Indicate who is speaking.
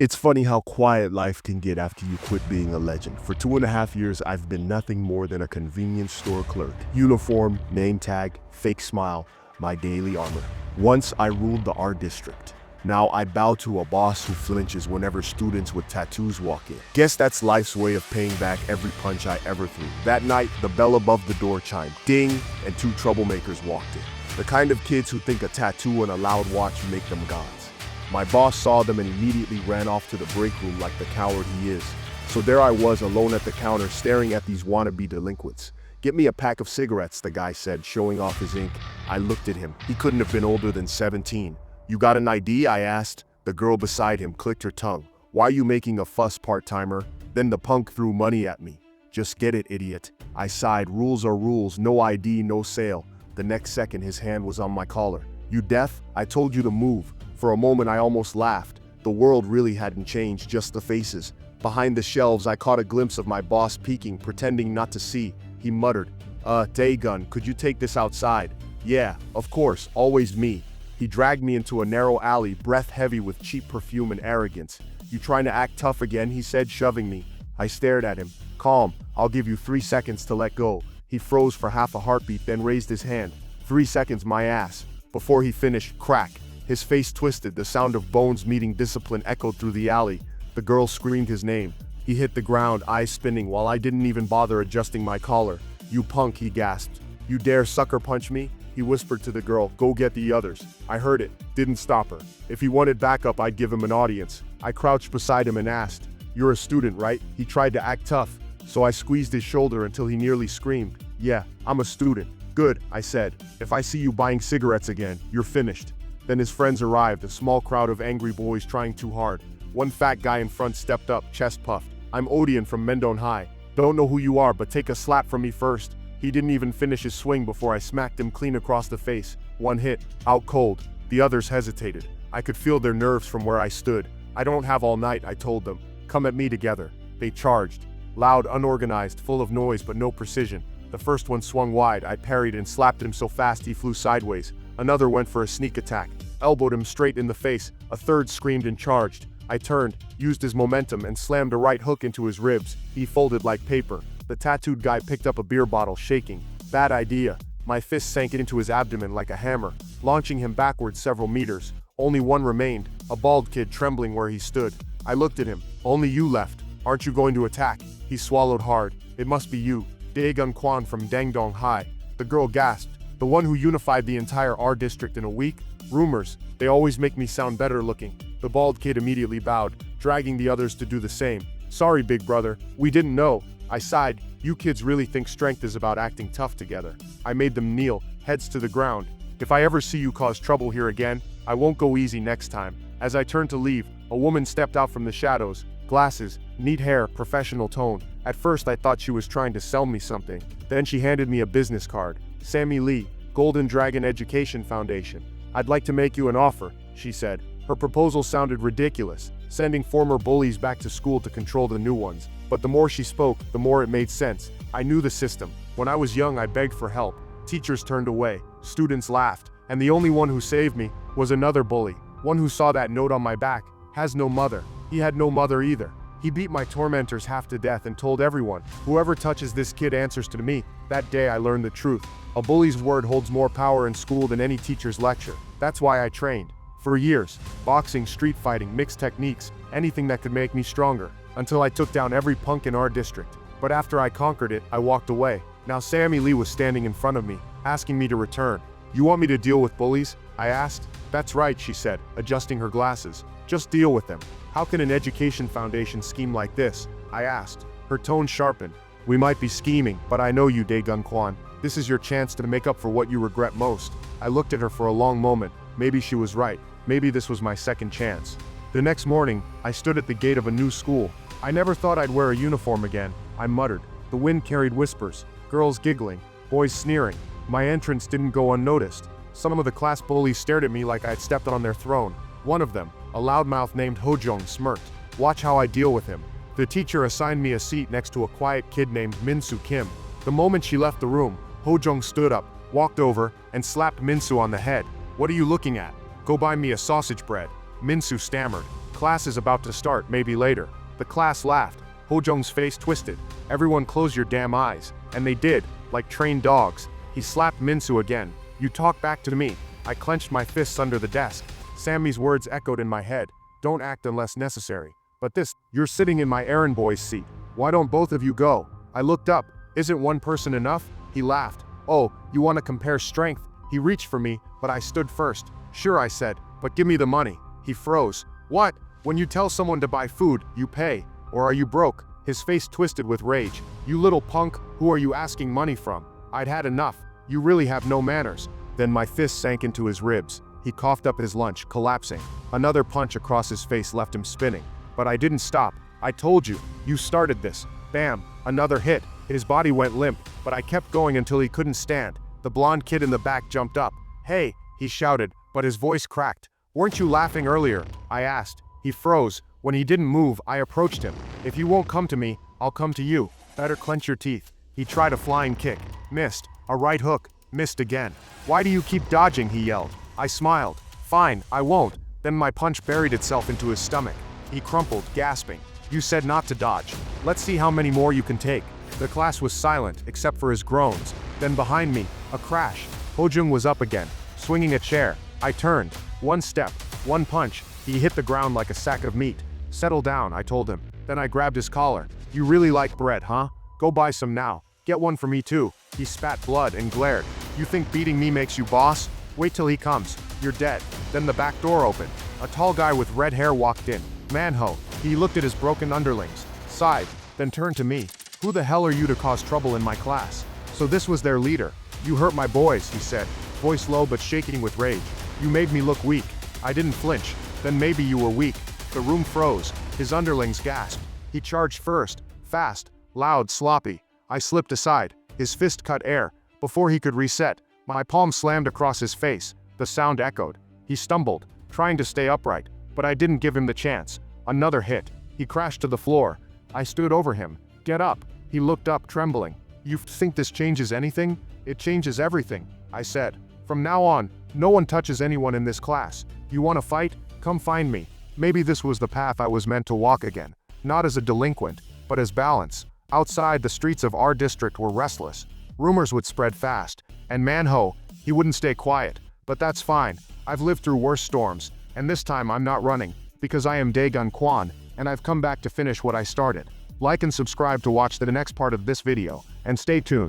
Speaker 1: It's funny how quiet life can get after you quit being a legend. For 2.5 years, I've been nothing more than a convenience store clerk. Uniform, name tag, fake smile, my daily armor. Once I ruled the art district. Now I bow to a boss who flinches whenever students with tattoos walk in. Guess that's life's way of paying back every punch I ever threw. That night, the bell above the door chimed. Ding, and two troublemakers walked in. The kind of kids who think a tattoo and a loud watch make them gods. My boss saw them and immediately ran off to the break room like the coward he is. So there I was alone at the counter staring at these wannabe delinquents. "Get me a pack of cigarettes," the guy said, showing off his ink. I looked at him. He couldn't have been older than 17. "You got an ID?" I asked. The girl beside him clicked her tongue. "Why are you making a fuss, part-timer?" Then the punk threw money at me. "Just get it, idiot." I sighed. Rules are rules. No ID, no sale. The next second his hand was on my collar. "You deaf? I told you to move." For a moment I almost laughed. The world really hadn't changed, just the faces. Behind the shelves I caught a glimpse of my boss peeking, pretending not to see. He muttered, Daegun, could you take this outside?" "Yeah, of course, always me." He dragged me into a narrow alley, breath heavy with cheap perfume and arrogance. "You trying to act tough again?" he said, shoving me. I stared at him. "Calm, I'll give you 3 seconds to let go." He froze for half a heartbeat, then raised his hand. 3 seconds, my ass." Before he finished, crack. His face twisted, the sound of bones meeting discipline echoed through the alley. The girl screamed his name. He hit the ground, eyes spinning, while I didn't even bother adjusting my collar. "You punk," he gasped. "You dare sucker punch me?" He whispered to the girl, "Go get the others." I heard it, didn't stop her. If he wanted backup, I'd give him an audience. I crouched beside him and asked, "You're a student, right?" He tried to act tough, so I squeezed his shoulder until he nearly screamed. "Yeah, I'm a student." "Good," I said. "If I see you buying cigarettes again, you're finished." Then his friends arrived, a small crowd of angry boys trying too hard. One fat guy in front stepped up, chest puffed. "I'm Odion from Mendon High. Don't know who you are, but take a slap from me first." He didn't even finish his swing before I smacked him clean across the face. One hit, out cold. The others hesitated. I could feel their nerves from where I stood. "I don't have all night," I told them. "Come at me together." They charged. Loud, unorganized, full of noise but no precision. The first one swung wide. I parried and slapped him so fast he flew sideways. Another went for a sneak attack. Elbowed him straight in the face. A third screamed and charged. I turned, used his momentum, and slammed a right hook into his ribs. He folded like paper. The tattooed guy picked up a beer bottle, shaking. Bad idea. My fist sank into his abdomen like a hammer, launching him backwards several meters. Only one remained, a bald kid trembling where he stood. I looked at him. "Only you left. Aren't you going to attack?" He swallowed hard. "It must be you. Daegun Kwon from Dangdong High." The girl gasped. "The one who unified the entire R district in a week?" "Rumors. They always make me sound better looking." The bald kid immediately bowed, dragging the others to do the same. "Sorry, big brother. We didn't know." I sighed. "You kids really think strength is about acting tough together." I made them kneel, heads to the ground. "If I ever see you cause trouble here again, I won't go easy next time." As I turned to leave, a woman stepped out from the shadows. Glasses, neat hair, professional tone. At first I thought she was trying to sell me something. Then she handed me a business card. "Sammy Lee, Golden Dragon Education Foundation. I'd like to make you an offer," she said. Her proposal sounded ridiculous, sending former bullies back to school to control the new ones. But the more she spoke, the more it made sense. I knew the system. When I was young, I begged for help. Teachers turned away. Students laughed. And the only one who saved me was another bully. One who saw that note on my back. "Has no mother." He had no mother either. He beat my tormentors half to death and told everyone, "Whoever touches this kid answers to me." That day I learned the truth. A bully's word holds more power in school than any teacher's lecture. That's why I trained. For years. Boxing, street fighting, mixed techniques, anything that could make me stronger. Until I took down every punk in our district. But after I conquered it, I walked away. Now Sammy Lee was standing in front of me, asking me to return. "You want me to deal with bullies?" I asked. "That's right," she said, adjusting her glasses. "Just deal with them." "How can an education foundation scheme like this?" I asked. Her tone sharpened. "We might be scheming, but I know you, Daegun Kwon. This is your chance to make up for what you regret most." I looked at her for a long moment. Maybe she was right. Maybe this was my second chance. The next morning, I stood at the gate of a new school. I never thought I'd wear a uniform again. I muttered. The wind carried whispers, girls giggling, boys sneering. My entrance didn't go unnoticed. Some of the class bullies stared at me like I had stepped on their throne. One of them, a loudmouth named Hojong, smirked. "Watch how I deal with him." The teacher assigned me a seat next to a quiet kid named Minsu Kim. The moment she left the room, Hojong stood up, walked over, and slapped Minsu on the head. "What are you looking at? Go buy me a sausage bread." Minsu stammered. Class is about to start, maybe later. The class laughed. Ho-jung's face twisted. Everyone close your damn eyes. And they did, like trained dogs. He slapped Minsu again. You talk back to me. I clenched my fists under the desk. Sammy's words echoed in my head. Don't act unless necessary. But this, you're sitting in my errand boy's seat. Why don't both of you go? I looked up. Isn't one person enough? He laughed. Oh, you want to compare strength? He reached for me, but I stood first. Sure, I said, but give me the money. He froze. What? When you tell someone to buy food, you pay. Or are you broke? His face twisted with rage. You little punk, who are you asking money from? I'd had enough. You really have no manners. Then my fist sank into his ribs. He coughed up his lunch, collapsing. Another punch across his face left him spinning. But I didn't stop. I told you. You started this. Bam. Another hit. His body went limp, but I kept going until he couldn't stand. The blonde kid in the back jumped up. Hey, he shouted, but his voice cracked. Weren't you laughing earlier? I asked. He froze. When he didn't move, I approached him. If you won't come to me, I'll come to you. Better clench your teeth. He tried a flying kick. Missed. A right hook. Missed again. Why do you keep dodging? He yelled. I smiled. Fine, I won't. Then my punch buried itself into his stomach. He crumpled, gasping. You said not to dodge. Let's see how many more you can take. The class was silent, except for his groans. Then behind me, a crash. Ho-jung was up again, swinging a chair. I turned. One step, one punch. He hit the ground like a sack of meat. Settle down, I told him. Then I grabbed his collar. You really like bread, huh? Go buy some now. Get one for me too. He spat blood and glared. You think beating me makes you boss? Wait till he comes. You're dead. Then the back door opened. A tall guy with red hair walked in. Manhwa. He looked at his broken underlings, sighed, then turned to me. Who the hell are you to cause trouble in my class? So this was their leader. You hurt my boys, he said, voice low but shaking with rage. You made me look weak. I didn't flinch. Then maybe you were weak. The room froze. His underlings gasped. He charged first, fast, loud, sloppy. I slipped aside. His fist cut air. Before he could reset, my palm slammed across his face. The sound echoed. He stumbled, trying to stay upright, but I didn't give him the chance. Another hit. He crashed to the floor. I stood over him. Get up. He looked up, trembling. You think this changes anything? It changes everything, I said. From now on, no one touches anyone in this class. You want to fight? Come find me. Maybe this was the path I was meant to walk again. Not as a delinquent, but as balance. Outside, the streets of our district were restless. Rumors would spread fast. And Manhwa, he wouldn't stay quiet. But that's fine. I've lived through worse storms. And this time I'm not running. Because I am Daegun Kwon, and I've come back to finish what I started. Like and subscribe to watch the next part of this video, and stay tuned.